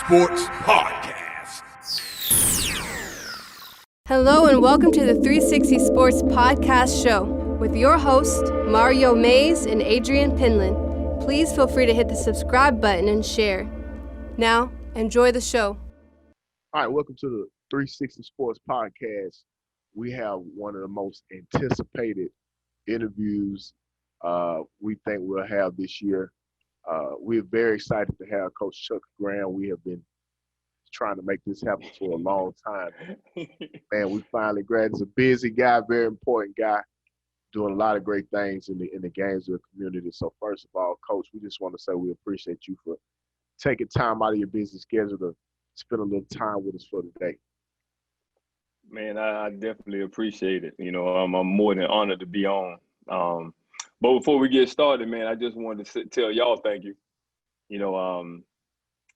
Sports Podcast. Hello and welcome to the 360 Sports Podcast Show with your hosts, Mario Mays and Adrian Pinland. Please feel free to hit the subscribe button and share. Now, enjoy the show. All right, welcome to the 360 Sports Podcast. We have one of the most anticipated interviews we think we'll have this year. We're very excited to have Coach Chuck Graham. We have been trying to make this happen for a long time. Man, we finally grabbed. He's a busy guy, very important guy, doing a lot of great things in the Gainesville community. So first of all, Coach, we just want to say we appreciate you for taking time out of your busy schedule to spend a little time with us for today. Man, I definitely appreciate it. You know, I'm more than honored to be on. But before we get started, man, I just wanted to tell y'all thank you. You know,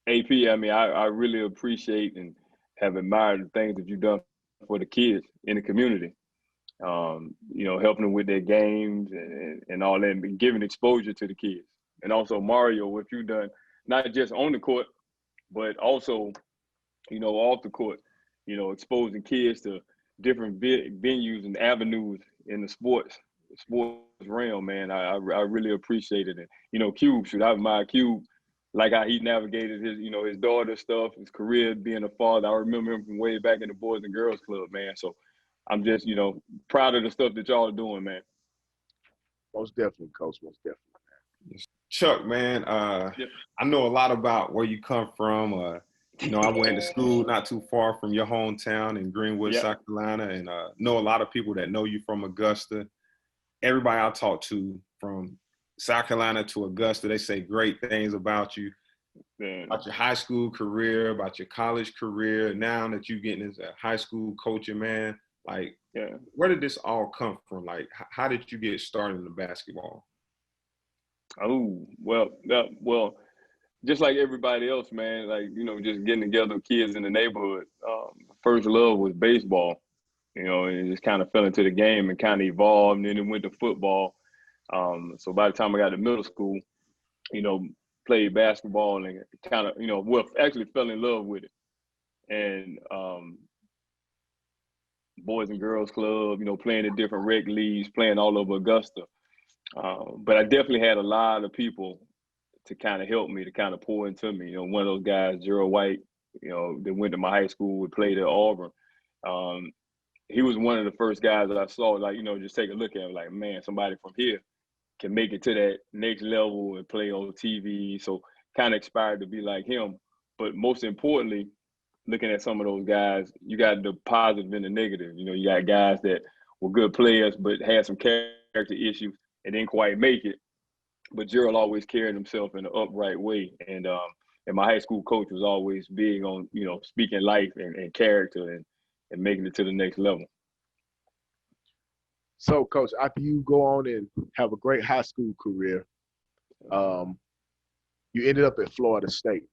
AP, I mean, I really appreciate and have admired the things that you've done for the kids in the community. You know, helping them with their games and all that, and giving exposure to the kids. And also, Mario, what you've done, not just on the court, but also, you know, off the court, you know, exposing kids to different venues and avenues in the sports realm, man. I really appreciate it. And, you know, Cube, should I admire Cube, like how he navigated his, you know, his daughter stuff, his career, being a father. I remember him from way back in the Boys and Girls Club, man. So I'm just, you know, proud of the stuff that y'all are doing, man. Most definitely, Coach, most definitely. Chuck, man, Yep. I know a lot about where you come from. You know, I went to school not too far from your hometown in Greenwood, Yep. South Carolina, and know a lot of people that know you from Augusta. Everybody I talk to from South Carolina to Augusta, they say great things about you, about your high school career, about your college career. Now that you're getting into high school coaching, man, like, where did this all come from? Like, how did you get started in the basketball? Oh, well, just like everybody else, man, like, you know, just getting together with kids in the neighborhood. First love was baseball, you know, and it just kind of fell into the game and kind of evolved, and then it went to football. So by the time I got to middle school, you know, played basketball and kind of, you know, well, actually fell in love with it. And Boys and Girls Club, you know, playing in different rec leagues, playing all over Augusta. But I definitely had a lot of people to kind of help me, to kind of pour into me. You know, one of those guys, Gerald White, you know, that went to my high school, we played at Auburn. He was one of the first guys that I saw, like, you know, just take a look at him, like, man, somebody from here can make it to that next level and play on TV. So kind of inspired to be like him. But most importantly, looking at some of those guys, you got the positive and the negative. You know, you got guys that were good players but had some character issues and didn't quite make it. But Gerald always carried himself in an upright way. And my high school coach was always big on, you know, speaking life and character and making it to the next level. So, Coach, after you go on and have a great high school career, you ended up at Florida State.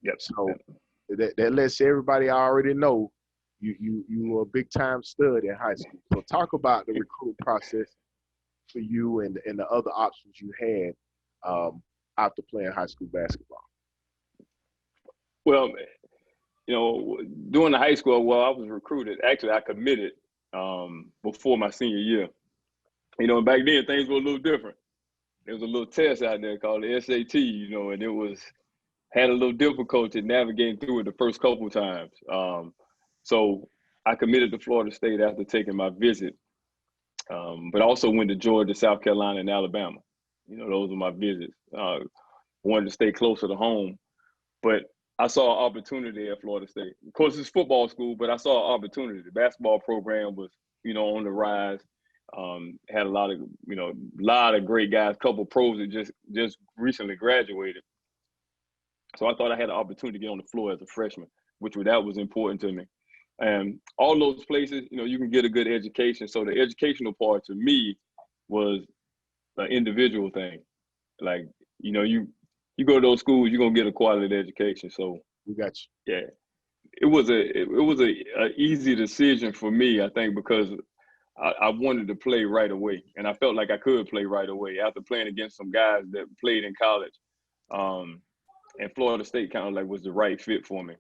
Yep. So that lets everybody already know you were a big-time stud in high school. So talk about the recruiting process for you and the other options you had after playing high school basketball. Well, you know, during the high school, I was recruited. Actually, I committed before my senior year. You know, and back then things were a little different. There was a little test out there called the SAT, you know, and it had a little difficulty navigating through it the first couple times. So I committed to Florida State after taking my visit, but also went to Georgia, South Carolina, and Alabama. You know, those were my visits. Wanted to stay closer to home, but I saw an opportunity at Florida State. Of course, it's football school, but I saw an opportunity. The basketball program was, you know, on the rise. Had a lot of great guys, couple pros that just recently graduated. So I thought I had an opportunity to get on the floor as a freshman, that was important to me. And all those places, you know, you can get a good education. So the educational part to me was an individual thing. Like, you know, you go to those schools, you're gonna get a quality education. So We got you. yeah, it was a easy decision for me, I think, because I wanted to play right away, and I felt like I could play right away after playing against some guys that played in college. and Florida State kind of like was the right fit for me.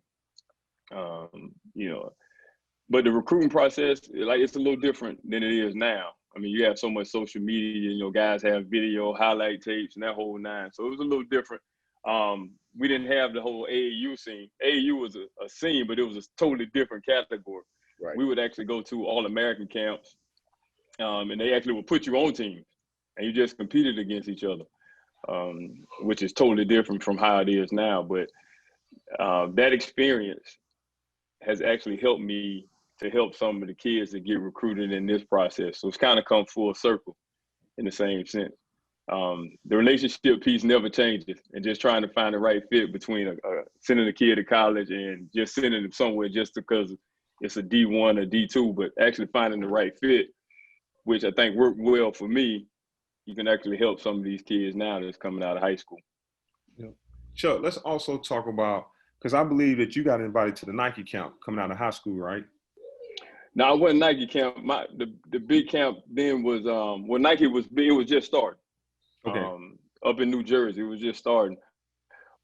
You know, but the recruiting process, like, it's a little different than it is now. I mean, you have so much social media, you know, guys have video, highlight tapes, and that whole nine. So it was a little different. We didn't have the whole AAU scene. AAU was a scene, but it was a totally different category. Right. We would actually go to All-American camps, and they actually would put you on teams, and you just competed against each other, which is totally different from how it is now. But that experience has actually helped me to help some of the kids that get recruited in this process. So it's kind of come full circle in the same sense. The relationship piece never changes, and just trying to find the right fit between sending a kid to college and just sending them somewhere just because it's a D1 or D2, but actually finding the right fit, which I think worked well for me. You can actually help some of these kids now that's coming out of high school. Yeah. Chuck, let's also talk about, because I believe that you got invited to the Nike camp coming out of high school, right? No, I wasn't Nike camp. The big camp then was when Nike was big, it was just starting. Okay. Up in New Jersey, it was just starting.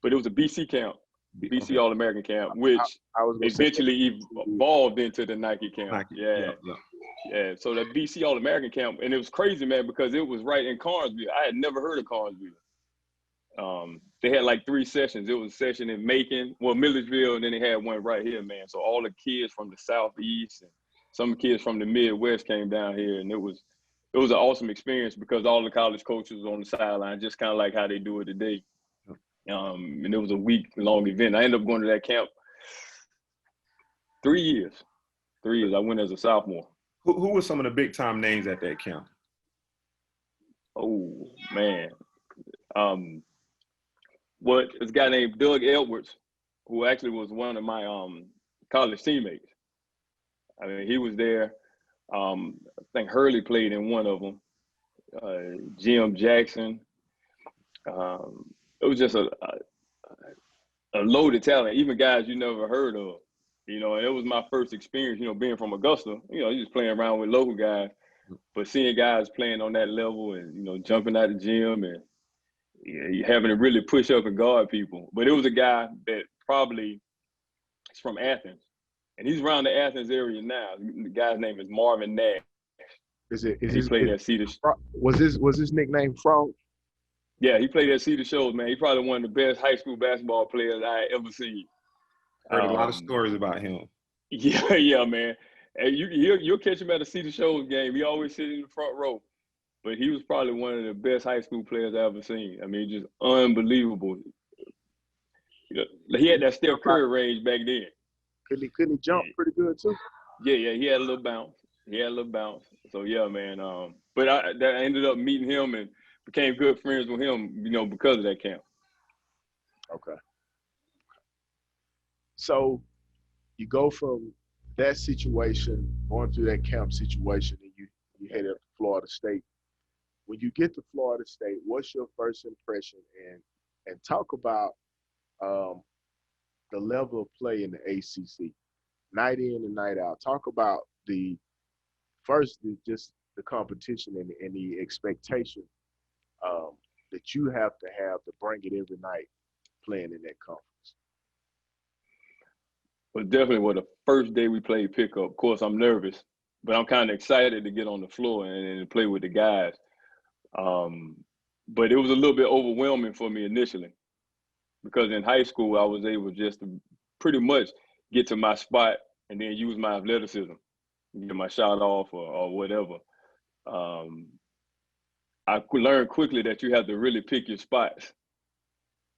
But it was a BC camp, BC Okay. All-American camp, which I was eventually evolved into the Nike camp. Nike. Yeah. So the BC All-American camp, and it was crazy, man, because it was right in Carnesville. I had never heard of Carnesville. They had like 3 sessions. It was a session in Macon, Milledgeville, and then they had one right here, man. So all the kids from the Southeast and some kids from the Midwest came down here, and it was an awesome experience because all the college coaches were on the sideline, just kind of like how they do it today. And it was a week-long event. I ended up going to that camp 3 years. 3 years. I went as a sophomore. Who were some of the big-time names at that camp? Oh, man. This guy named Doug Edwards, who actually was one of my college teammates. I mean, he was there. I think Hurley played in one of them. Jim Jackson. It was just a loaded talent, even guys you never heard of. You know, and it was my first experience, you know, being from Augusta. You know, just playing around with local guys, but seeing guys playing on that level and, you know, jumping out the gym and having to really push up and guard people. But it was a guy that probably is from Athens, and he's around the Athens area now. The guy's name is Marvin Nash. He played at Cedar. Was his nickname Frog? Yeah, he played at Cedar Shows, man. He's probably one of the best high school basketball players I ever seen. Heard a lot of stories about him. Yeah, man. And you'll catch him at a Cedar Shows game. He always sits in the front row. But he was probably one of the best high school players I ever seen. I mean, just unbelievable. You know, he had that Steph Curry range back then. Couldn't he jump pretty good too? Yeah, he had a little bounce. So yeah, man. But I ended up meeting him and became good friends with him, you know, because of that camp. Okay. So you go from that situation, going through that camp situation, and you head up to Florida State. When you get to Florida State, what's your first impression? And talk about the level of play in the ACC, night in and night out. Talk about just the competition and the expectation that you have to bring it every night playing in that conference. Well, definitely the first day we played pickup. Of course, I'm nervous, but I'm kind of excited to get on the floor and play with the guys. But it was a little bit overwhelming for me initially because in high school, I was able just to pretty much get to my spot and then use my athleticism, get my shot off or whatever. I learned quickly that you have to really pick your spots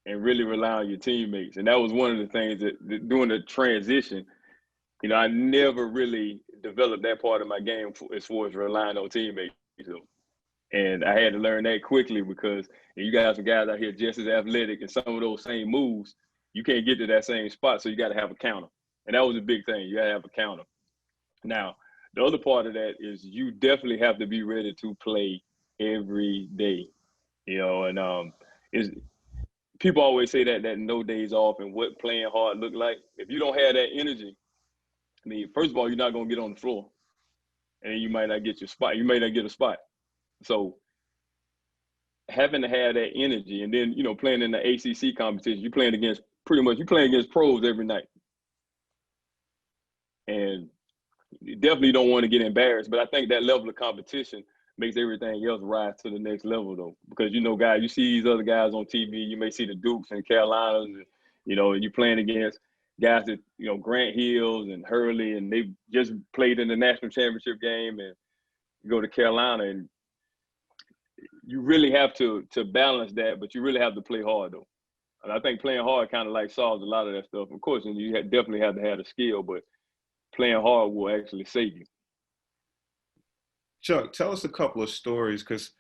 and really rely on your teammates. And that was one of the things that during the transition, you know, I never really developed that part of my game as far as relying on teammates. And I had to learn that quickly because you got some guys out here just as athletic and some of those same moves, you can't get to that same spot. So you got to have a counter. And that was a big thing. You got to have a counter. Now, the other part of that is you definitely have to be ready to play every day, you know, and people always say that no days off and what playing hard look like. If you don't have that energy, I mean, first of all, you're not going to get on the floor and you might not get your spot. You may not get a spot. So having to have that energy, and then playing in the ACC competition, you're playing against pros every night, and you definitely don't want to get embarrassed. But I think that level of competition makes everything else rise to the next level, though, because guys, you see these other guys on TV. You may see the Dukes and Carolinas, and you're playing against guys that Grant Hills and Hurley, and they just played in the national championship game, and you go to Carolina, and you really have to balance that, but you really have to play hard, though. And I think playing hard kind of like solves a lot of that stuff. Of course, and you definitely have to have the skill, but playing hard will actually save you. Chuck, tell us a couple of stories, because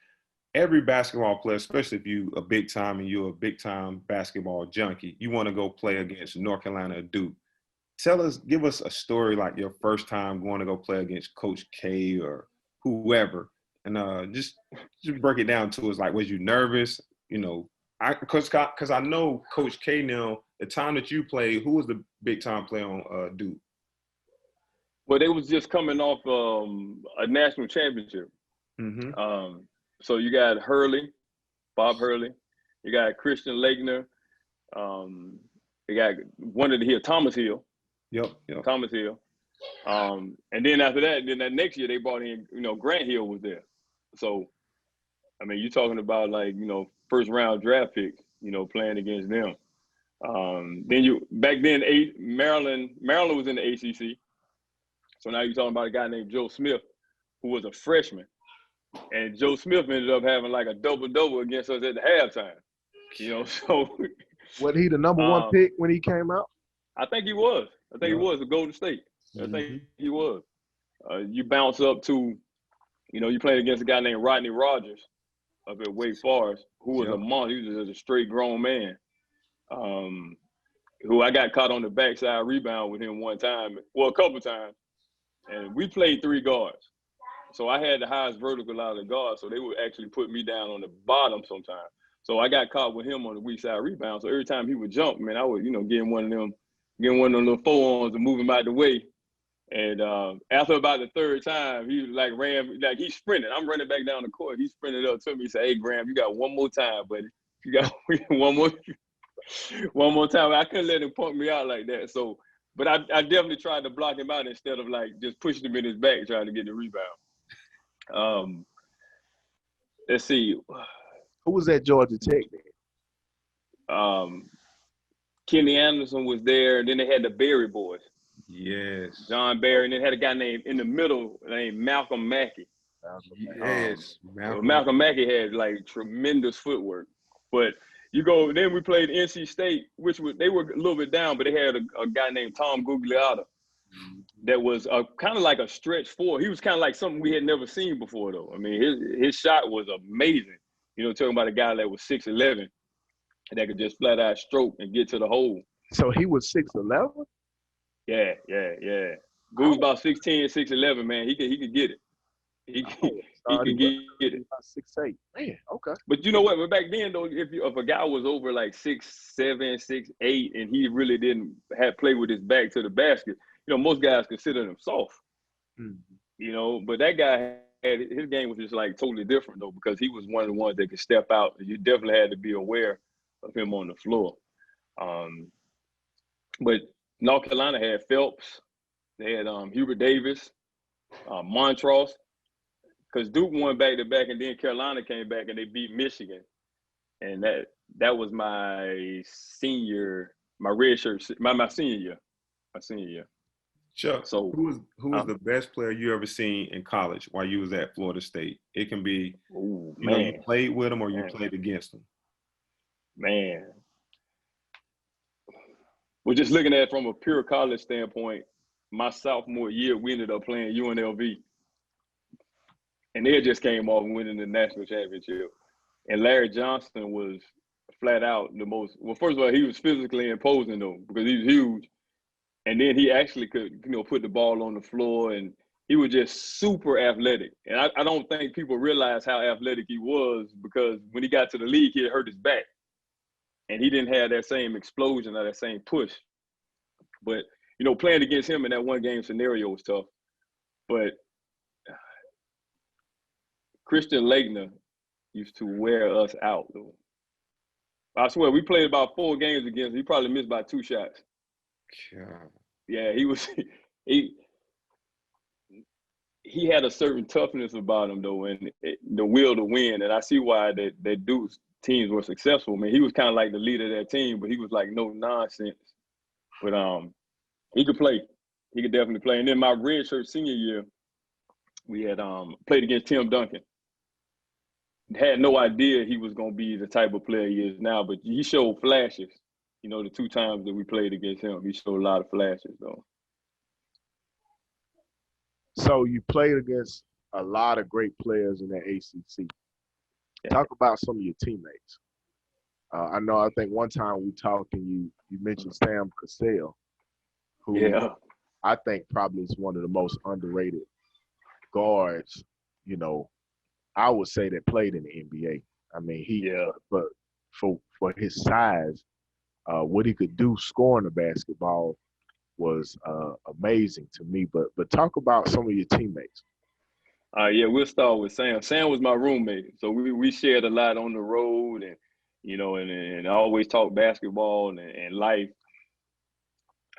every basketball player, especially if you a big time and you're a big time basketball junkie, you want to go play against North Carolina or Duke. Give us a story like your first time going to go play against Coach K or whoever, and just break it down to us. Like, was you nervous? Because I know Coach K now. The time that you played, who was the big time player on Duke? Well, they was just coming off a national championship. Mm-hmm. So you got Bob Hurley. You got Christian Laettner. You got one of the Hill, Thomas Hill. Yep. Thomas Hill. And then after that, that next year they brought in, Grant Hill was there. So, I mean, you're talking about like, first round draft pick, playing against them. Back then, Maryland was in the ACC. So now you're talking about a guy named Joe Smith, who was a freshman. And Joe Smith ended up having like a double-double against us at the halftime. So. Was he the number one pick when he came out? I think he was. He was a Golden State. I think he was. You bounce up to, you played against a guy named Rodney Rogers up at Wake Forest, who was a monster. He was just a straight grown man. Who I got caught on the backside rebound with him one time, a couple times. And we played 3 guards. So I had the highest vertical out of the guards, so they would actually put me down on the bottom sometimes. So I got caught with him on the weak side rebound. So every time he would jump, man, I would, get one of them little forearms and move him out the way. And after about the 3rd time, he he sprinted. I'm running back down the court. He sprinted up to me and said, "Hey, Graham, you got one more time, buddy. You got one more time." I couldn't let him pump me out like that. So, but I definitely tried to block him out instead of like just pushing him in his back trying to get the rebound. Let's see. Who was at Georgia Tech then? Kenny Anderson was there, and then they had the Berry boys. Yes. John Berry, and then had a guy named Malcolm Mackey. Yes. Malcolm Mackey had like tremendous footwork. But then we played NC State, they were a little bit down, but they had a guy named Tom Gugliotta that was kind of like a stretch 4. He was kind of like something we had never seen before, though. I mean, his shot was amazing. Talking about a guy that was 6'11", that could just flat out stroke and get to the hole. So he was 6'11"? Yeah. Goose about 6'10", 6'11", man. He could get it. He could get it. 6'8". Man, okay. But you know what? But back then, though, if a guy was over like 6'7", 6'8", and he really didn't play with his back to the basket, most guys consider him soft. Mm-hmm. But that guy his game was just like totally different, though, because he was one of the ones that could step out. You definitely had to be aware of him on the floor. But North Carolina had Phelps. They had Hubert Davis, Montross, because Duke won back-to-back, and then Carolina came back and they beat Michigan. And that was my senior year. Chuck, so who was the best player you ever seen in college while you was at Florida State? It can be, you played with them or you played against them. Man. Well, just looking at it from a pure college standpoint, my sophomore year, we ended up playing UNLV. And they just came off winning the national championship. And Larry Johnson was flat out the most – well, first of all, he was physically imposing, though, because he was huge. And then he actually could, put the ball on the floor, and he was just super athletic. And I don't think people realize how athletic he was, because when he got to the league, he had hurt his back. And he didn't have that same explosion or that same push. But, playing against him in that one-game scenario was tough. But Christian Laettner, used to wear us out, though. I swear, we played about 4 games against him. He probably missed by 2 shots. God. Yeah, he had a certain toughness about him, though, and the will to win. And I see why that dude's teams were successful. Man, he was kind of like the leader of that team, but he was like no nonsense. But he could play. He could definitely play. And then my redshirt senior year, we had played against Tim Duncan. Had no idea he was going to be the type of player he is now, but he showed flashes. You know, the 2 times that we played against him, he showed a lot of flashes, though. So you played against a lot of great players in the ACC. Yeah. Talk about some of your teammates. I think one time we talked and you mentioned Sam Cassell, who I think probably is one of the most underrated guards, you know, I would say that played in the NBA. I mean, but for his size, what he could do scoring the basketball was amazing to me. But talk about some of your teammates. We'll start with Sam. Sam was my roommate, so we shared a lot on the road, and you know, and I always talk basketball and life.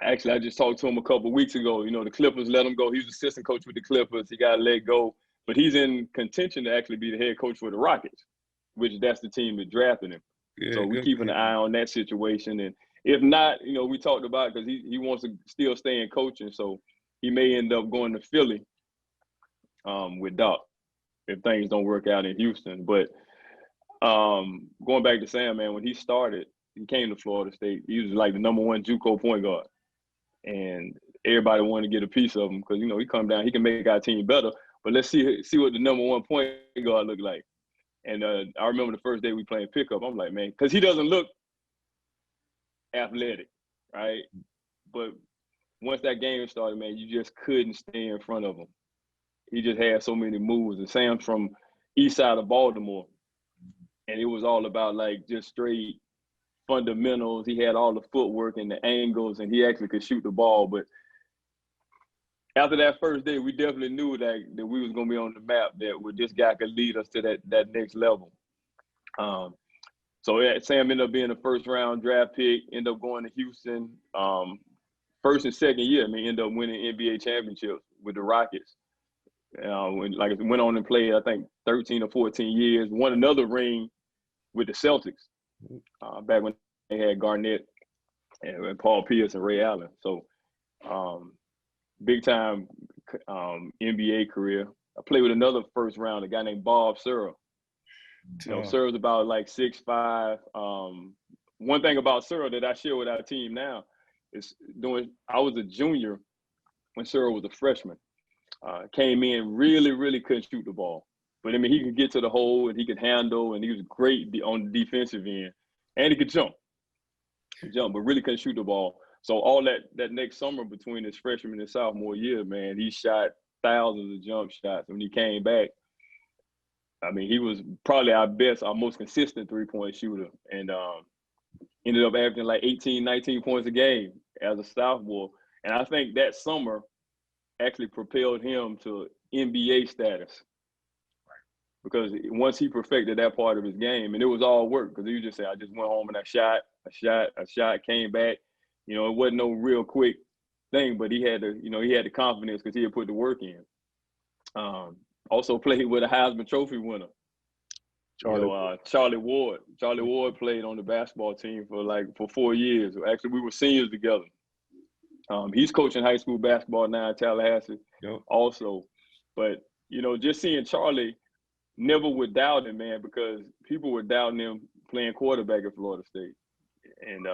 Actually, I just talked to him a couple of weeks ago. You know, the Clippers let him go. He was assistant coach with the Clippers. He got let go, but he's in contention to actually be the head coach for the Rockets, which that's the team that drafted him. Yeah, so we're keeping an eye on that situation. And if not, you know, we talked about it because he wants to still stay in coaching. So he may end up going to Philly with Doc if things don't work out in Houston. But going back to Sam, man, when he started, he came to Florida State. He was like the #1 JUCO point guard. And everybody wanted to get a piece of him because, you know, he come down, he can make our team better. But let's see what the #1 point guard look like. And I remember the first day we playing pickup, I'm like, man, because he doesn't look athletic, right? But once that game started, man, you just couldn't stay in front of him. He just had so many moves. And Sam's from east side of Baltimore. And it was all about, like, just straight fundamentals. He had all the footwork and the angles, and he actually could shoot the ball. But after that first day, we definitely knew that we was going to be on the map, that this guy could lead us to that next level. So Sam ended up being a first-round draft pick, ended up going to Houston. First and second year, I mean, ended up winning NBA championships with the Rockets. Went on and played, I think, 13 or 14 years. Won another ring with the Celtics back when they had Garnett and Paul Pierce and Ray Allen. So big-time NBA career. I played with another first round, a guy named Bob Searle. You know, Searle's about like 6'5". One thing about Searle that I share with our team now is I was a junior when Searle was a freshman. Came in, really couldn't shoot the ball. But, I mean, he could get to the hole and he could handle, and he was great on the defensive end. And he could jump. But really couldn't shoot the ball. So all that next summer between his freshman and sophomore year, man, he shot thousands of jump shots. When he came back, I mean, he was probably our most consistent three-point shooter. And ended up averaging like 18, 19 points a game as a sophomore. And I think that summer actually propelled him to NBA status. Because once he perfected that part of his game, and it was all work, because he would just say, I just went home and I shot, came back. You know, it wasn't no real quick thing, but he had the confidence because he had put the work in. Also played with a Heisman Trophy winner, Charlie Ward. Charlie Ward played on the basketball team for 4 years. Actually, we were seniors together. He's coaching high school basketball now in Tallahassee also. But, you know, just seeing Charlie never would doubt him, man, because people were doubting him playing quarterback at Florida State. And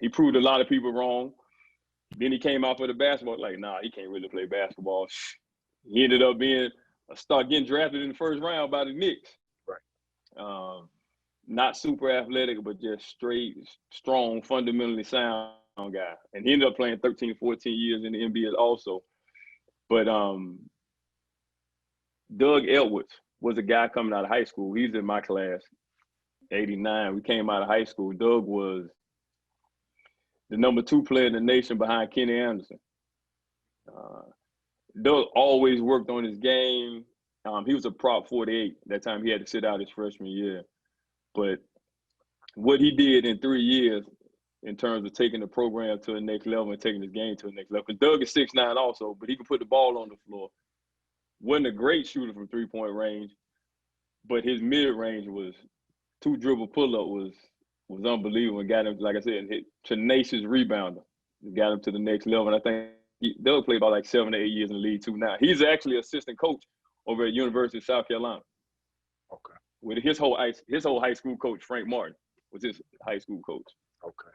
he proved a lot of people wrong. Then he came out for the basketball, like, nah, he can't really play basketball. He ended up getting drafted in the first round by the Knicks. Right. Not super athletic, but just straight, strong, fundamentally sound guy. And he ended up playing 13, 14 years in the NBA also. But Doug Edwards was a guy coming out of high school. He's in my class, 89. We came out of high school. Doug was the #2 player in the nation behind Kenny Anderson. Doug always worked on his game. He was a prop 48. That time he had to sit out his freshman year. But what he did in 3 years in terms of taking the program to the next level and taking his game to the next level. Because Doug is 6'9" also, but he can put the ball on the floor. Wasn't a great shooter from three-point range, but his mid-range was two dribble pull-up was unbelievable and got him, like I said, hit tenacious rebounder. Got him to the next level. And I think Doug played about like 7 to 8 years in the league too now. He's actually assistant coach over at University of South Carolina. Okay. With his whole high school coach, Frank Martin, was his high school coach. Okay.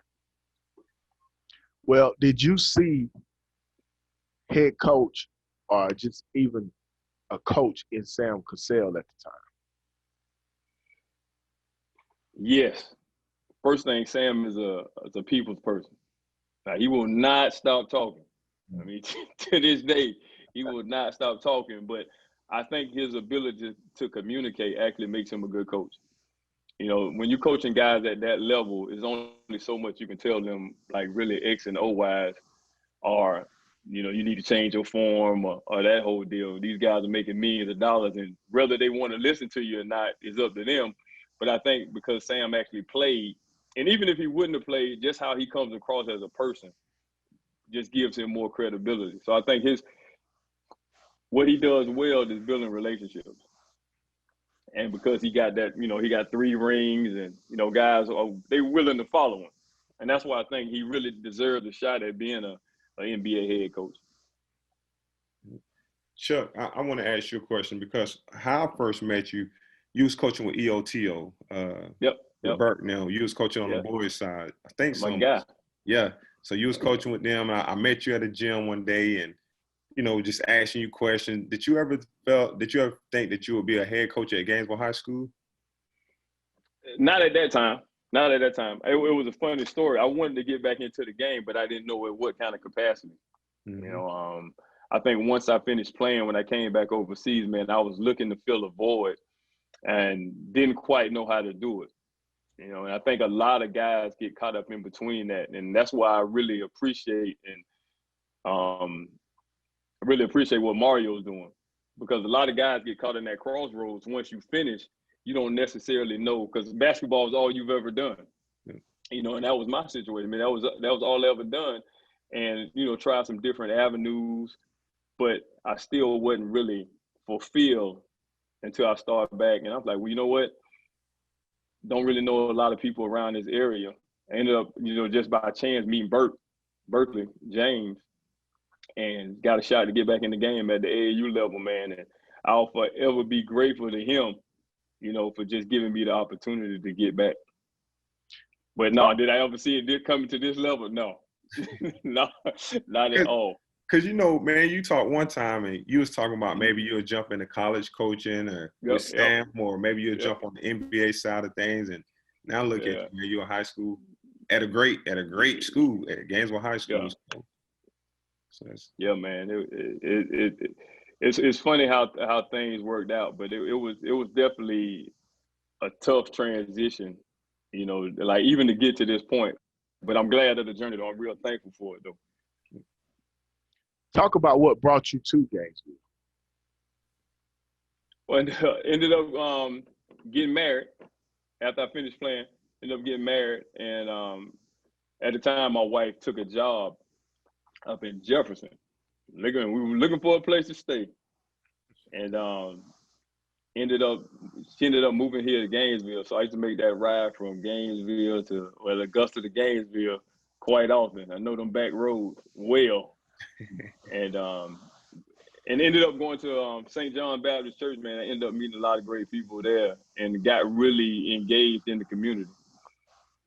Well, did you see head coach or just even a coach in Sam Cassell at the time? Yes. First thing, Sam is a people's person. Now, he will not stop talking. I mean, to this day, he will not stop talking. But I think his ability to communicate actually makes him a good coach. You know, when you're coaching guys at that level, there's only so much you can tell them, like really X and O wise, or, you know, you need to change your form or that whole deal. These guys are making millions of dollars, and whether they want to listen to you or not is up to them. But I think because Sam actually played, and even if he wouldn't have played, just how he comes across as a person just gives him more credibility. So I think what he does well is building relationships. And because he got that, you know, he got 3 rings and, you know, guys, they're willing to follow him. And that's why I think he really deserved a shot at being an NBA head coach. Chuck, I want to ask you a question because how I first met you, you was coaching with EOTO. Yep. Bert now. You was coaching on the boys' side. I think so. My guy. Yeah. So you was coaching with them. And I met you at a gym one day and, you know, just asking you questions. Did you ever think that you would be a head coach at Gainesville High School? Not at that time. It was a funny story. I wanted to get back into the game, but I didn't know at what kind of capacity. Mm-hmm. You know, I think once I finished playing, when I came back overseas, man, I was looking to fill a void and didn't quite know how to do it. You know, and I think a lot of guys get caught up in between that. And that's why I really appreciate what Mario's doing, because a lot of guys get caught in that crossroads. Once you finish, you don't necessarily know, because basketball is all you've ever done. Yeah. You know, and that was my situation. I mean, that was all I ever done. And, you know, try some different avenues, but I still wasn't really fulfilled until I started back. And I was like, well, you know what? Don't really know a lot of people around this area. I ended up, you know, just by chance meeting Berkeley, James, and got a shot to get back in the game at the AAU level, man. And I'll forever be grateful to him, you know, for just giving me the opportunity to get back. But no, did I ever see it coming to this level? No, no, not at all. Because, you know, man, you talked one time and you was talking about maybe you'll jump into college coaching or with Sam, or maybe you'll jump on the NBA side of things. And now look at you, you're in high school at a great school, at Gainesville High School. Yeah. So yeah, man, it's funny how things worked out, but it was definitely a tough transition, you know, like even to get to this point. But I'm glad of the journey, though. I'm real thankful for it, though. Talk about what brought you to Gainesville. Well, ended up getting married after I finished playing. Ended up getting married, and at the time, my wife took a job up in Jefferson. We were looking for a place to stay, and she ended up moving here to Gainesville. So I used to make that ride from Gainesville Augusta to Gainesville quite often. I know them back roads well. And ended up going to St. John Baptist Church, man. I ended up meeting a lot of great people there and got really engaged in the community.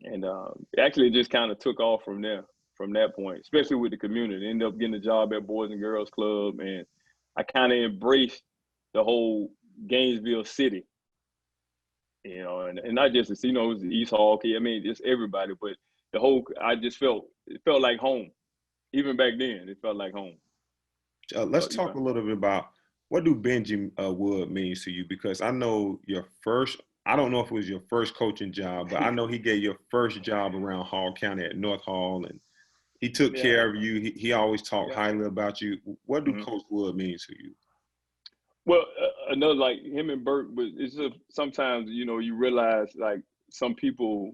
And actually just kind of took off from there, from that point, especially with the community. Ended up getting a job at Boys and Girls Club, and I kind of embraced the whole Gainesville city. You know, and not just the, you know, it was the East Hall kid. I mean, just everybody, but it felt like home. Even back then, it felt like home. Let's talk a little bit about what do Benji Wood means to you, because I know I don't know if it was your first coaching job, but I know he gave your first job around Hall County at North Hall, and he took care of you. He always talked highly about you. What do Coach Wood mean to you? Well, another, like him and Burke, but it's just sometimes, you know, you realize like some people,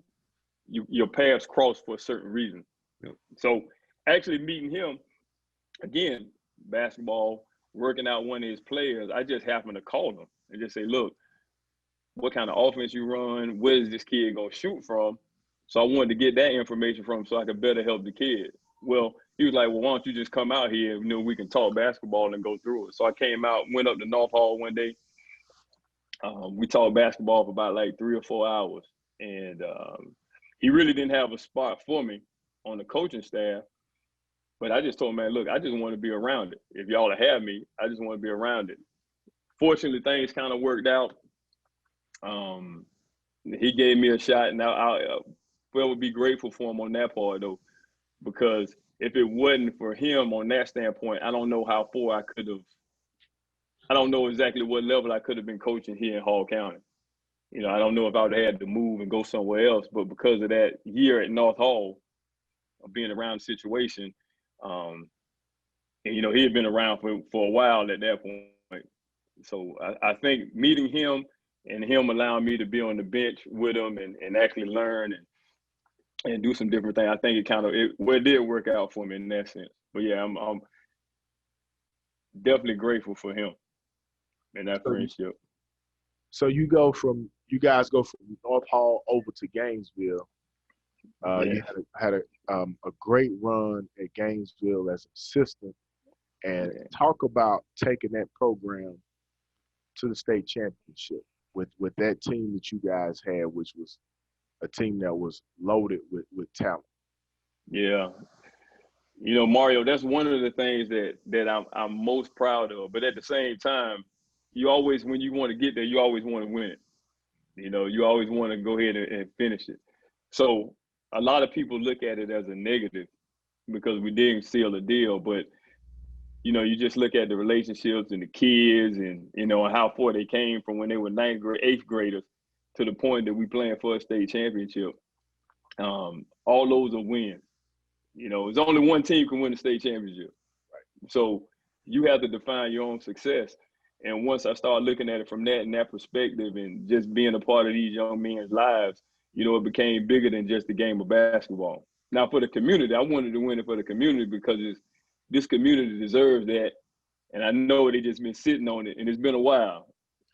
your paths cross for a certain reason. Yep. So actually meeting him, again, basketball, working out one of his players, I just happened to call him and just say, look, what kind of offense you run? Where is this kid going to shoot from? So I wanted to get that information from him so I could better help the kid. Well, he was like, well, why don't you just come out here? You know, we can talk basketball and go through it. So I came out, went up to North Hall one day. We talked basketball for about like 3 or 4 hours. And he really didn't have a spot for me on the coaching staff. But I just told him, man, look, I just want to be around it. If y'all have me, I just want to be around it. Fortunately, things kind of worked out. He gave me a shot, and I would be grateful for him on that part, though, because if it wasn't for him on that standpoint, I don't know how far I could have. I don't know exactly what level I could have been coaching here in Hall County. You know, I don't know if I would have had to move and go somewhere else, but because of that year at North Hall, of being around the situation, and you know, he had been around for a while at that point. So I think meeting him and him allowing me to be on the bench with him and actually learn and do some different things, I think it did work out for me in that sense. But yeah, I'm definitely grateful for him and that friendship. So you guys go from North Hall over to Gainesville. You had a great run at Gainesville as assistant, and talk about taking that program to the state championship with that team that you guys had, which was a team that was loaded with talent. Yeah. You know, Mario, that's one of the things that I'm most proud of. But at the same time, you always, when you want to get there, you always want to win it. You know, you always want to go ahead and finish it. So a lot of people look at it as a negative because we didn't seal the deal. But, you know, you just look at the relationships and the kids and, you know, how far they came from when they were 8th graders to the point that we playing for a state championship. All those are wins. You know, there's only one team can win the state championship. Right. So you have to define your own success. And once I started looking at it from that perspective and just being a part of these young men's lives, you know, it became bigger than just the game of basketball. Now, for the community, I wanted to win it for the community because this community deserves that. And I know they just been sitting on it, and it's been a while.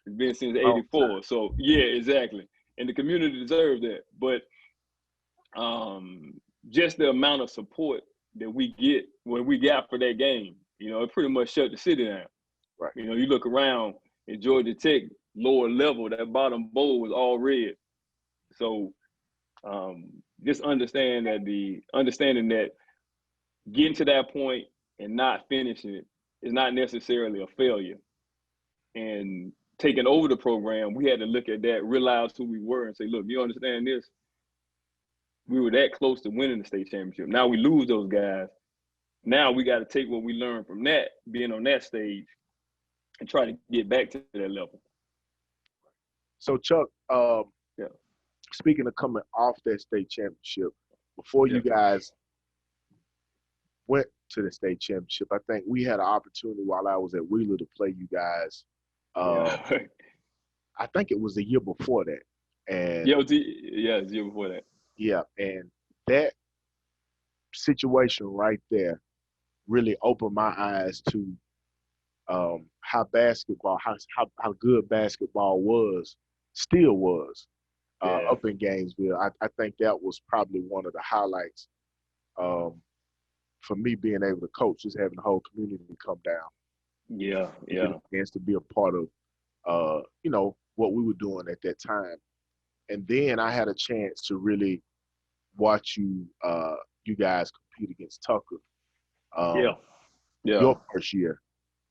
It's been since '84. So, yeah, exactly. And the community deserves that. But just the amount of support that we get when we got for that game, you know, it pretty much shut the city down. Right. You know, you look around at Georgia Tech, lower level, that bottom bowl was all red. So just understanding that getting to that point and not finishing it is not necessarily a failure. And taking over the program, we had to look at that, realize who we were, and say, look, you understand this? We were that close to winning the state championship. Now we lose those guys. Now we got to take what we learned from that, being on that stage, and try to get back to that level. So, Chuck, speaking of coming off that state championship, before you guys went to the state championship, I think we had an opportunity while I was at Wheeler to play you guys. I think it was the year before that. And it was the year before that. Yeah, and that situation right there really opened my eyes to how good basketball still was up in Gainesville. I think that was probably one of the highlights for me being able to coach, just having the whole community come down. Yeah. And to be a part of, you know, what we were doing at that time. And then I had a chance to really watch you guys compete against Tucker. Your first year.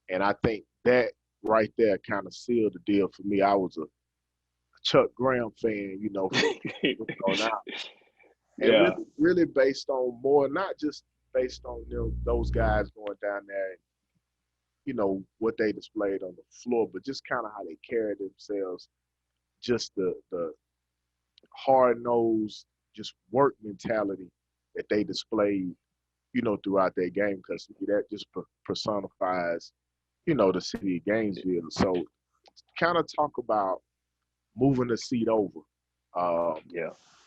And I think that right there kind of sealed the deal for me. I was a Chuck Graham fan, you know, going out. And really based on more, not just based on those guys going down there and, you know, what they displayed on the floor, but just kind of how they carried themselves, just the hard-nosed, just work mentality that they displayed, you know, throughout their game, because that just personifies, you know, the city of Gainesville. So kind of talk about moving the seat over.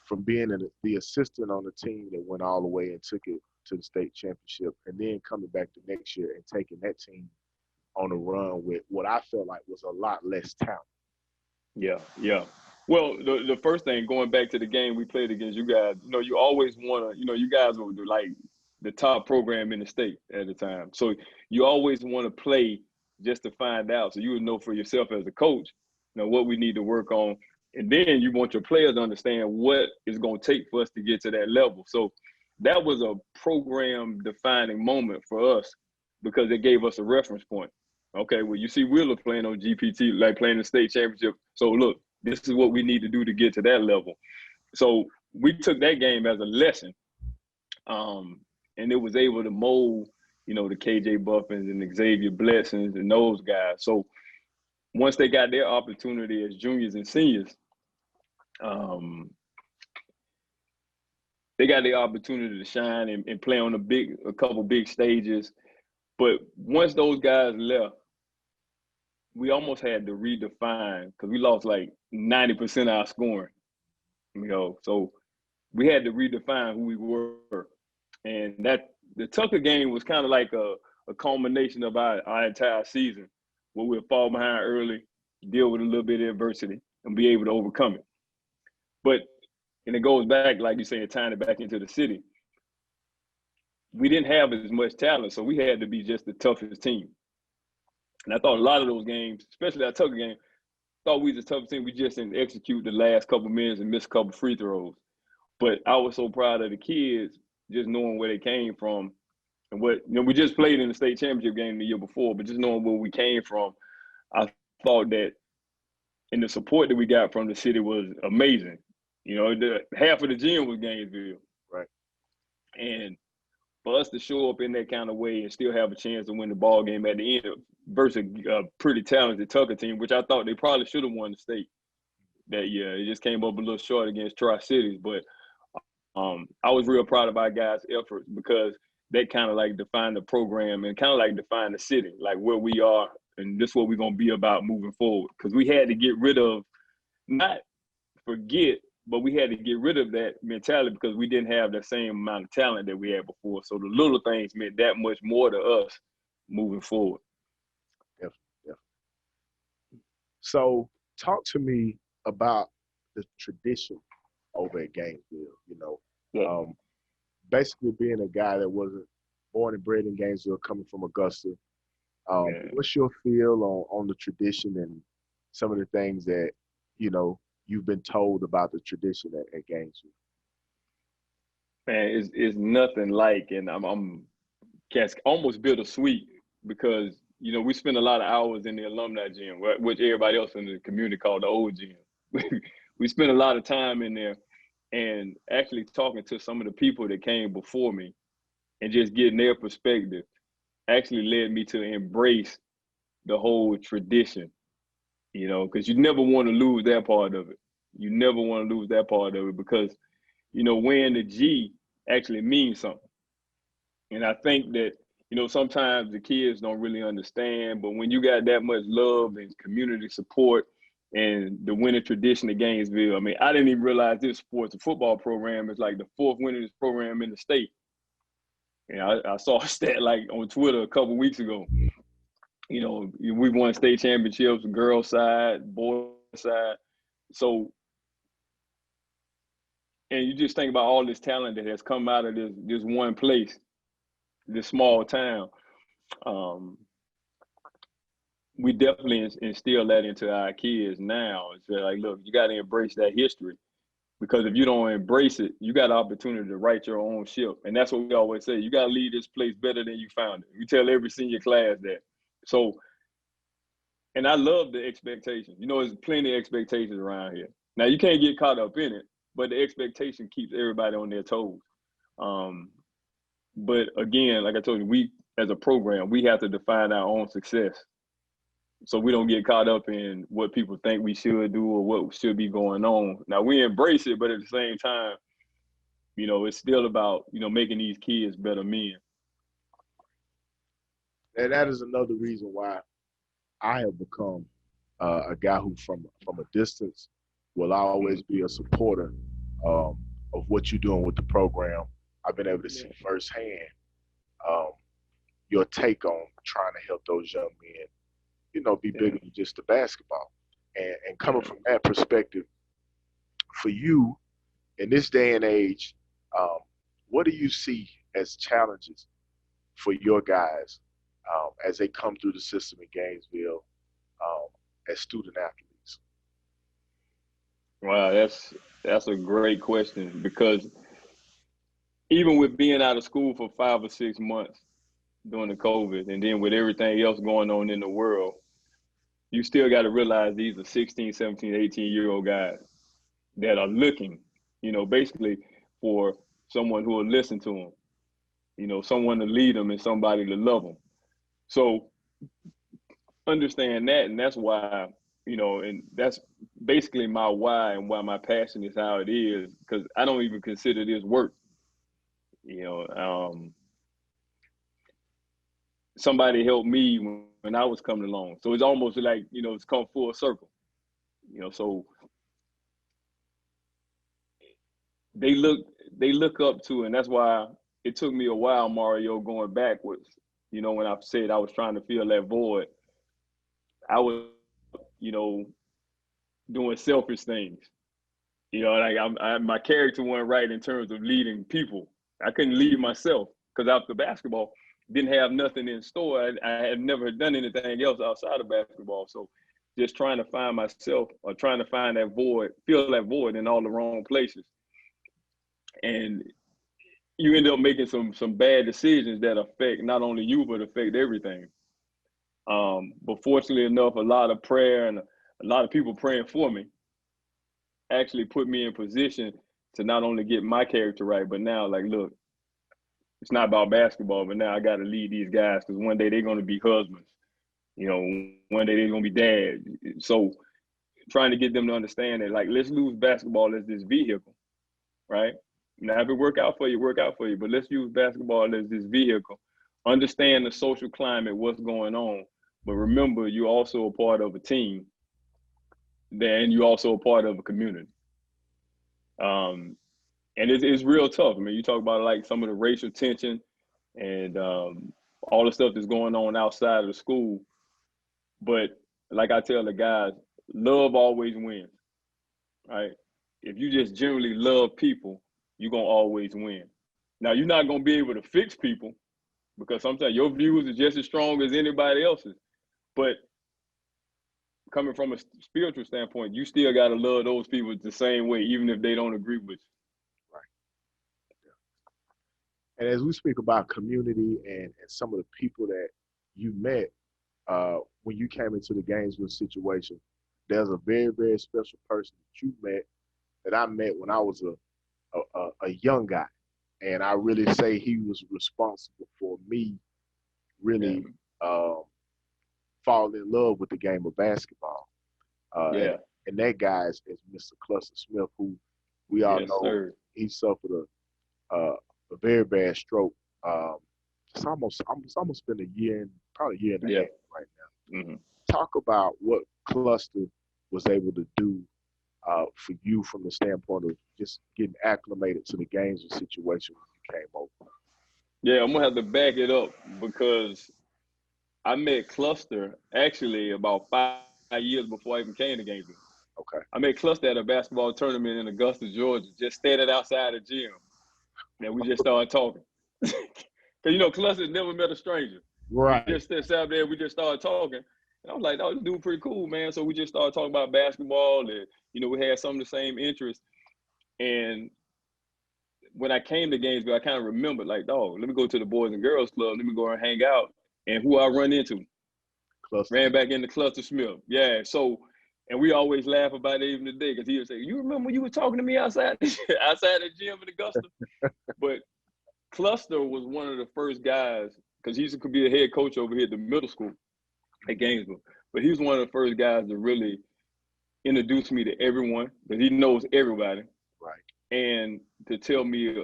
From being the assistant on the team that went all the way and took it to the state championship, and then coming back the next year and taking that team on a run with what I felt like was a lot less talent. Yeah. Well, the first thing, going back to the game we played against you guys, you always want to, you guys were like the top program in the state at the time. So you always want to play just to find out. So you would know for yourself as a coach, what we need to work on. And then you want your players to understand what it's going to take for us to get to that level. So that was a program defining moment for us because it gave us a reference point. Okay, well, you see Wheeler playing on GPT, like playing the state championship. So look, this is what we need to do to get to that level. So we took that game as a lesson. And it was able to mold, the KJ Buffins and Xavier Blessings and those guys. So once they got their opportunity as juniors and seniors, they got the opportunity to shine and play on a couple big stages. But once those guys left, we almost had to redefine because we lost like 90% of our scoring. So we had to redefine who we were. And that the Tucker game was kind of like a culmination of our entire season where we'll fall behind early, deal with a little bit of adversity, and be able to overcome it. And it goes back, like you say, tying it back into the city. We didn't have as much talent, so we had to be just the toughest team. And I thought a lot of those games, especially that Tucker game, thought we was the toughest team. We just didn't execute the last couple minutes and miss a couple free throws. But I was so proud of the kids, just knowing where they came from and what, we just played in the state championship game the year before, but just knowing where we came from, I thought that, and the support that we got from the city was amazing. Half of the gym was Gainesville. Right. And for us to show up in that kind of way and still have a chance to win the ball game at the end versus a pretty talented Tucker team, which I thought they probably should have won the state that year. It just came up a little short against Tri-Cities. But I was real proud of our guys' efforts because that kind of like defined the program and kind of like defined the city, like where we are. And this is what we're going to be about moving forward. Because we had to get rid of, not forget, but we had to get rid of that mentality because we didn't have the same amount of talent that we had before. So the little things meant that much more to us moving forward. Yeah. So talk to me about the tradition over at Gainesville, basically being a guy that wasn't born and bred in Gainesville, coming from Augusta. What's your feel on the tradition and some of the things that, you've been told about the tradition at Gainesville? Man, it's nothing like, and I'm almost bittersweet because, we spend a lot of hours in the alumni gym, which everybody else in the community called the old gym. We spend a lot of time in there and actually talking to some of the people that came before me and just getting their perspective actually led me to embrace the whole tradition. Because you never want to lose that part of it. You never want to lose that part of it because, wearing the G actually means something. And I think that, sometimes the kids don't really understand, but when you got that much love and community support and the winning tradition of Gainesville, I mean, I didn't even realize this sports and football program is like the fourth winningest program in the state. And I saw a stat like on Twitter a couple weeks ago. We won state championships, girls side, boys side. So, and you just think about all this talent that has come out of this one place, this small town. We definitely instill that into our kids now. It's like, look, you got to embrace that history because if you don't embrace it, you got an opportunity to write your own ship. And that's what we always say. You got to leave this place better than you found it. We tell every senior class that. So, and I love the expectations. There's plenty of expectations around here. Now, you can't get caught up in it, but the expectation keeps everybody on their toes. But again, like I told you, we as a program, we have to define our own success. So we don't get caught up in what people think we should do or what should be going on. Now, we embrace it, but at the same time, it's still about, making these kids better men. And that is another reason why I have become a guy who from a distance will always be a supporter of what you're doing with the program. I've been able to see firsthand um, your take on trying to help those young men, be bigger than just the basketball. And coming from that perspective, for you in this day and age, what do you see as challenges for your guys as they come through the system in Gainesville as student athletes? Wow, that's a great question, because even with being out of school for 5 or 6 months during the COVID, and then with everything else going on in the world, you still got to realize these are 16, 17, 18-year-old guys that are looking, basically for someone who will listen to them, someone to lead them and somebody to love them. So understand that, and that's why, and that's basically my why and why my passion is how it is, because I don't even consider this work. Somebody helped me when I was coming along. So it's almost like, it's come full circle. So they look up to, and that's why it took me a while, Mario, going backwards. When I said I was trying to fill that void, I was, doing selfish things. Like my character wasn't right in terms of leading people. I couldn't lead myself because after basketball, didn't have nothing in store. I had never done anything else outside of basketball. So just trying to find myself, or trying to find that void, fill that void in all the wrong places. And you end up making some bad decisions that affect not only you, but affect everything. But fortunately enough, a lot of prayer and a lot of people praying for me actually put me in position to not only get my character right, but now, like, look, it's not about basketball, but now I got to lead these guys, because one day they're going to be husbands. One day they're going to be dads. So trying to get them to understand that, like, let's use basketball as this vehicle, right? Now, if it work out for you, work out for you, but let's use basketball as this vehicle. Understand the social climate, what's going on, but remember, you're also a part of a team, then you're also a part of a community. And it's real tough. I mean, you talk about like some of the racial tension and all the stuff that's going on outside of the school. But like I tell the guys, love always wins, right? If you just generally love people, you're going to always win. Now, you're not going to be able to fix people, because sometimes your views are just as strong as anybody else's. But coming from a spiritual standpoint, you still got to love those people the same way, even if they don't agree with you. And as we speak about community and some of the people that you met when you came into the Gainesville situation, there's a very, very special person that you met that I met when I was a young guy. And I really say he was responsible for me really falling in love with the game of basketball. And that guy is Mr. Cluster Smith, who we all know he suffered a very bad stroke. It's almost been a year and a half right now. Mm-hmm. Talk about what Cluster was able to do for you from the standpoint of just getting acclimated to the Gainesville situation when you came over. Yeah, I'm gonna have to back it up, because I met Cluster actually about 5 years before I even came to Gainesville. Okay. I met Cluster at a basketball tournament in Augusta, Georgia, just standing outside the gym. And we just started talking. Because, Cluster never met a stranger. Right. We just sat out there, we just started talking. And I was like, oh, this dude pretty cool, man. So we just started talking about basketball, and, we had some of the same interests. And when I came to Gainesville, I kind of remembered, like, oh, let me go to the Boys and Girls Club. Let me go and hang out. And who I run into? Cluster. Ran back into Cluster Smith. Yeah, so, and we always laugh about it even today, because he would say, you remember when you were talking to me outside the gym in Augusta? But Cluster was one of the first guys, because he used to be a head coach over here at the middle school at Gainesville. But he was one of the first guys to really introduce me to everyone, because he knows everybody. Right. And to tell me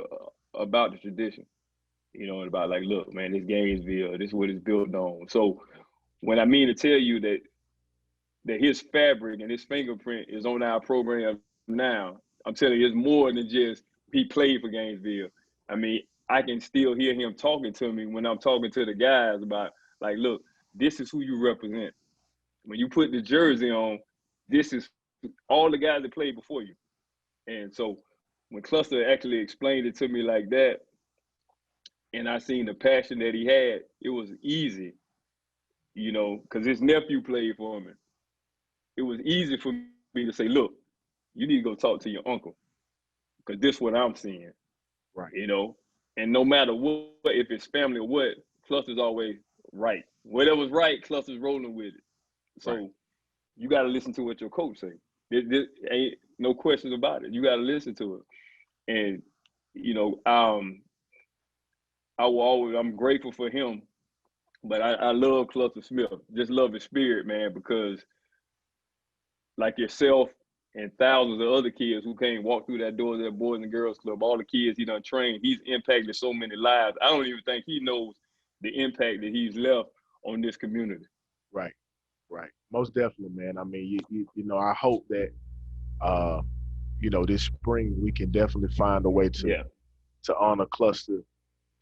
about the tradition, and about, like, look, man, this Gainesville, this is what it's built on. So when I mean to tell you that that his fabric and his fingerprint is on our program now. I'm telling you, it's more than just he played for Gainesville. I mean, I can still hear him talking to me when I'm talking to the guys about, like, look, this is who you represent. When you put the jersey on, this is all the guys that played before you. And so when Cluster actually explained it to me like that, and I seen the passion that he had, it was easy, you know, because his nephew played for him. It was easy for me to say, look, you need to go talk to your uncle, because this is what I'm seeing, Right. you know. And no matter what, if it's family or what, Cluster's always right. Whatever's right, Cluster's rolling with it. So Right. you got to listen to what your coach say. There ain't no questions about it. You got to listen to it. And, you know, I'm grateful for him, but I love Cluster Smith. Just love his spirit, man, because like yourself and thousands of other kids who can't walk through that door of that Boys and Girls Club, all the kids he done trained, he's impacted so many lives. I don't even think he knows the impact that he's left on this community. Right. Right. Most definitely, man. I mean, you know, I hope that, you know, this spring we can definitely find a way to honor Cluster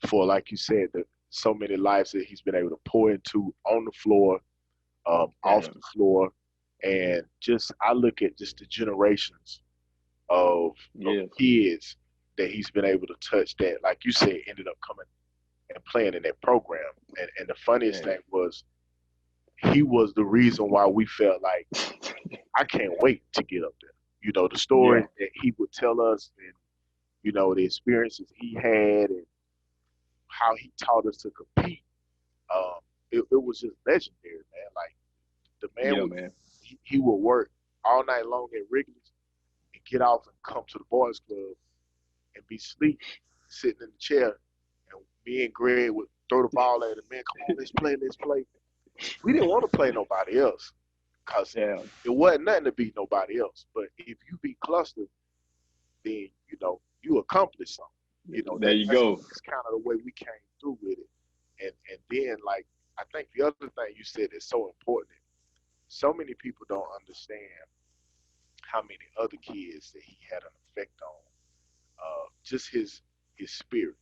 for, like you said, so many lives that he's been able to pour into on the floor, off the floor. And just, I look at just the generations of kids that he's been able to touch that, like you said, ended up coming and playing in that program. And the funniest thing was, he was the reason why we felt like, I can't wait to get up there. You know, the stories that he would tell us, and, you know, the experiences he had and how he taught us to compete. It was just legendary, man. Like, the man, he would work all night long at Wrigley's and get off and come to the boys club and be asleep, sitting in the chair. And me and Greg would throw the ball at him, man, come on, let's play. We didn't want to play nobody else, because it wasn't nothing to beat nobody else. But if you beat Cluster, then, you know, you accomplished something. You know, you go. That's kind of the way we came through with it. And then, like, I think the other thing you said is so important. So many people don't understand how many other kids that he had an effect on. Just his spirit,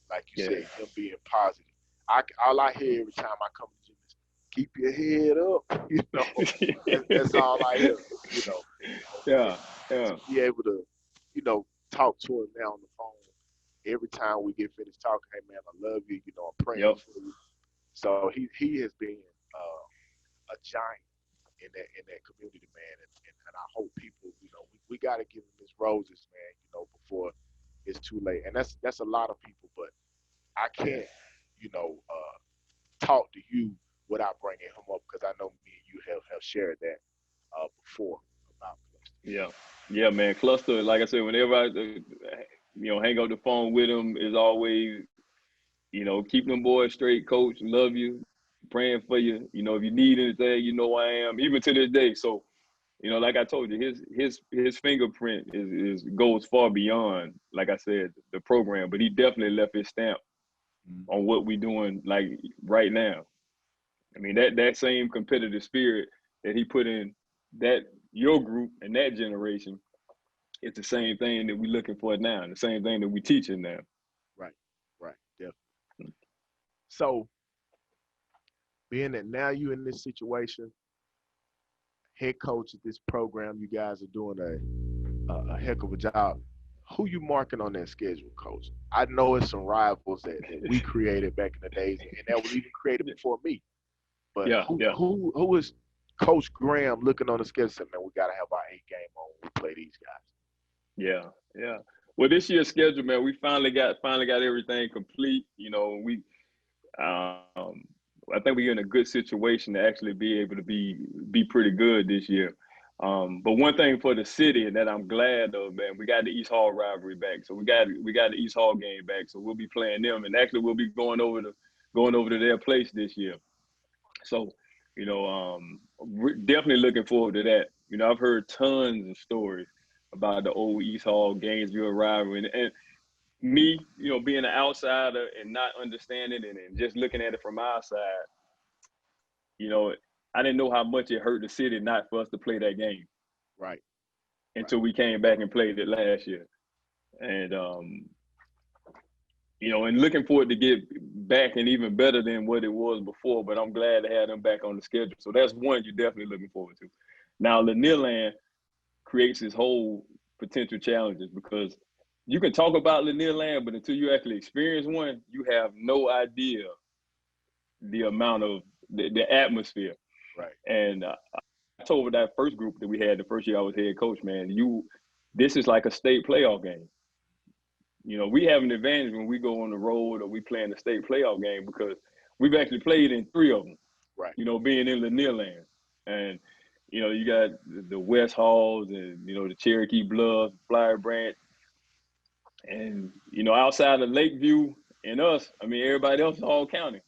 like you said, him being positive. All I hear every time I come to gym is, keep your head up. You know, that's all I hear. You know, to be able to, you know, talk to him now on the phone every time we get finished talking. Hey, man, I love you. You know, I'm praying for you. So he has been a giant in that community, man, and I hope people, you know, we got to give him his roses, man, you know, before it's too late. And that's a lot of people, but I can't, you know, talk to you without bringing him up, because I know me and you have shared that before about Cluster. Yeah, man. Cluster, like I said, whenever I, you know, hang up the phone with him, is always, you know, keep them boys straight, coach, love you, praying for you. You know, if you need anything, you know I am, even to this day. So, you know, like I told you, his fingerprint goes far beyond, like I said, the program, but he definitely left his stamp on what we're doing, like, right now. I mean, that same competitive spirit that he put in your group and that generation, it's the same thing that we're looking for now, and the same thing that we're teaching now. Right, definitely. So, being that now you're in this situation, head coach of this program, you guys are doing a heck of a job. Who you marking on that schedule, coach? I know it's some rivals that we created back in the days, and that was even created before me. But who is Coach Graham looking on the schedule saying, man, we got to have our 8 game on when we play these guys? Yeah. Well, this year's schedule, man, we finally got everything complete. You know, I think we're in a good situation to actually be able to be pretty good this year. But one thing for the city, and that I'm glad of, man, we got the East Hall rivalry back. So we got the East Hall game back. So we'll be playing them, and actually we'll be going over to their place this year. So, you know, we're definitely looking forward to that. You know, I've heard tons of stories about the old East Hall Gainesville rivalry, and me, you know, being an outsider and not understanding it and just looking at it from our side, you know, I didn't know how much it hurt the city not for us to play that game. Right. Until we came back and played it last year. And, and looking forward to get back and even better than what it was before, but I'm glad to have them back on the schedule. So that's one you're definitely looking forward to. Now, Lanierland creates this whole potential challenges because you can talk about Lanierland, but until you actually experience one, you have no idea the amount of the atmosphere. Right. And I told that first group that we had the first year I was head coach, man, this is like a state playoff game. We have an advantage when we go on the road or we play in the state playoff game because we've actually played in 3 of them. Right. Being in Lanierland. And, you got the West Halls and, the Cherokee Bluff, Flyer Branch. And, outside of Lakeview and us, everybody else is all county.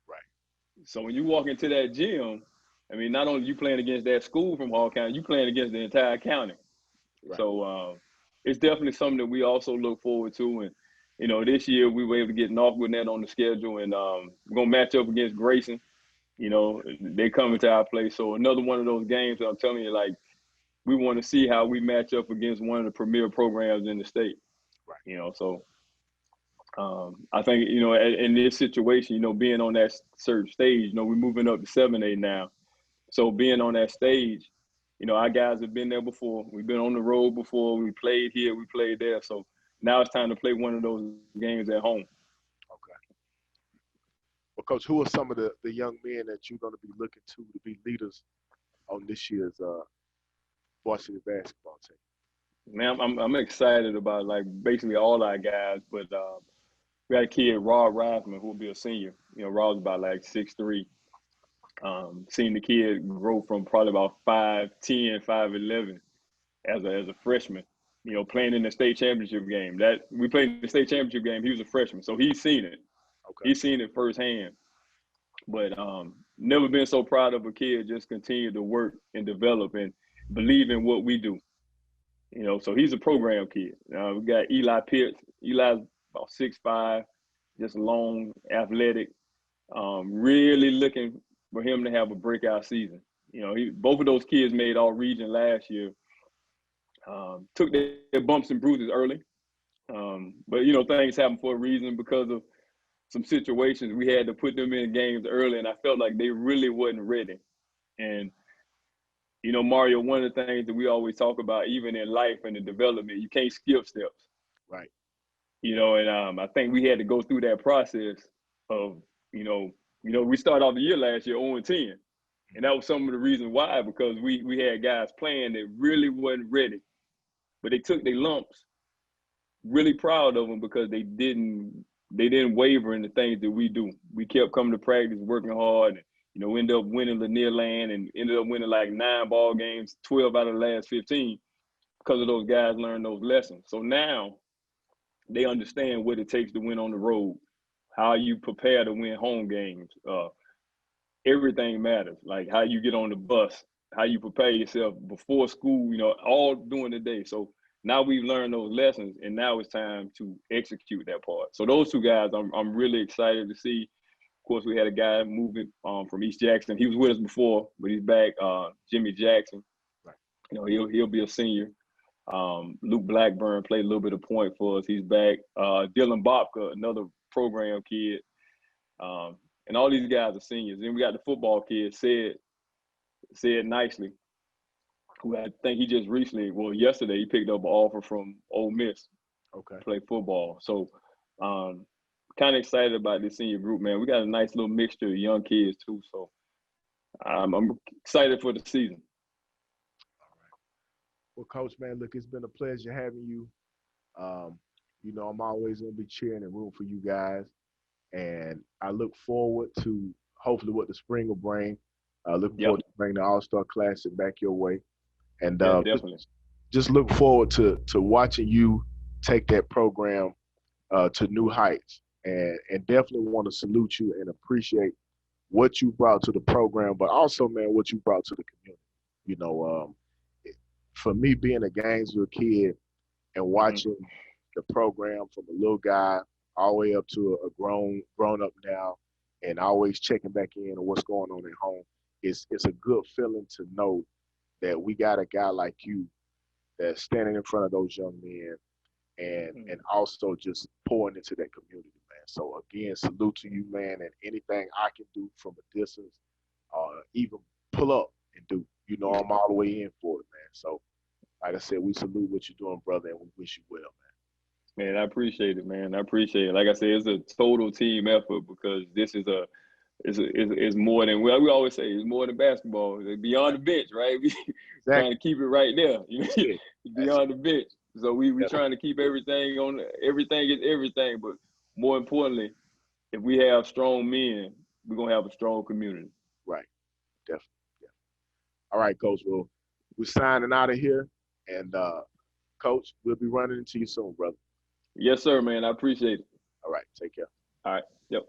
Right. So when you walk into that gym, not only you playing against that school from Hall County, you playing against the entire county. Right. So it's definitely something that we also look forward to. And, this year we were able to get Northwood Net on the schedule, and we're going to match up against Grayson. They coming to our place. So another one of those games that I'm telling you, like, we want to see how we match up against one of the premier programs in the state. Right. So I think, in this situation, being on that certain stage, we're moving up to 7A now. So being on that stage, our guys have been there before. We've been on the road before. We played here, we played there. So now it's time to play one of those games at home. Okay. Well, Coach, who are some of the young men that you're going to be looking to be leaders on this year's varsity basketball team? Man, I'm excited about, like, basically all our guys. But we got a kid, Rob Reisman, who will be a senior. Rob's about, like, 6'3". Seeing the kid grow from probably about 5'10", 5'11" as a freshman, playing in the state championship game. That we played in the state championship game, he was a freshman, so he's seen it. Okay. He's seen it firsthand. But never been so proud of a kid just continue to work and develop and believe in what we do. So he's a program kid. We got Eli Pitts. Eli's about 6'5", just long, athletic, really looking for him to have a breakout season. Both of those kids made all region last year. Took their bumps and bruises early. But, things happen for a reason because of some situations. We had to put them in games early, and I felt like they really wasn't ready. And, Mario, one of the things that we always talk about, even in life and in development, you can't skip steps. Right. And I think we had to go through that process of, we started off the year last year 0-10. And that was some of the reasons why, because we had guys playing that really wasn't ready. But they took their lumps. Really proud of them because they didn't waver in the things that we do. We kept coming to practice, working hard, and, ended up winning Lanierland and ended up winning like 9 ball games, 12 out of the last 15, because of those guys learned those lessons. So now they understand what it takes to win on the road, how you prepare to win home games. Everything matters, like how you get on the bus, how you prepare yourself before school, all during the day. So now we've learned those lessons, and now it's time to execute that part. So those 2 guys, I'm really excited to see. Of course, we had a guy moving from East Jackson. He was with us before, but he's back. Jimmy Jackson, right. He'll be a senior. Luke Blackburn played a little bit of point for us. He's back. Dylan Bobka, another program kid. And all these guys are seniors. Then we got the football kid, said nicely, who I think he just recently, yesterday, he picked up an offer from Ole Miss to play football. So kind of excited about this senior group, man. We got a nice little mixture of young kids too. So I'm excited for the season. All right. Well, Coach, man, look, it's been a pleasure having you. I'm always going to be cheering and rooting for you guys. And I look forward to hopefully what the spring will bring. Looking forward to bringing the All-Star Classic back your way. And definitely. Just look forward to watching you take that program to new heights. And definitely want to salute you and appreciate what you brought to the program, but also, man, what you brought to the community. For me, being a Gainesville kid and watching the program from a little guy all the way up to a grown up now, and always checking back in on what's going on at home, it's a good feeling to know that we got a guy like you that's standing in front of those young men and also just pouring into that community, man. So again, salute to you, man, and anything I can do from a distance, even pull up and do. You know, I'm all the way in for it, man. So like I said, we salute what you're doing, brother, and we wish you well, man. Man, I appreciate it, man. I appreciate it. Like I said, it's a total team effort because this is it's more than, well, we always say it's more than basketball. It's beyond the bench, right? We trying to keep it right there. You know, beyond the bench. So we trying to keep everything on. Everything is everything, but more importantly, if we have strong men, we're gonna have a strong community. Right, definitely. All right, Coach. Well, we're signing out of here, and Coach, we'll be running into you soon, brother. Yes, sir, man. I appreciate it. All right, take care. All right. Yep.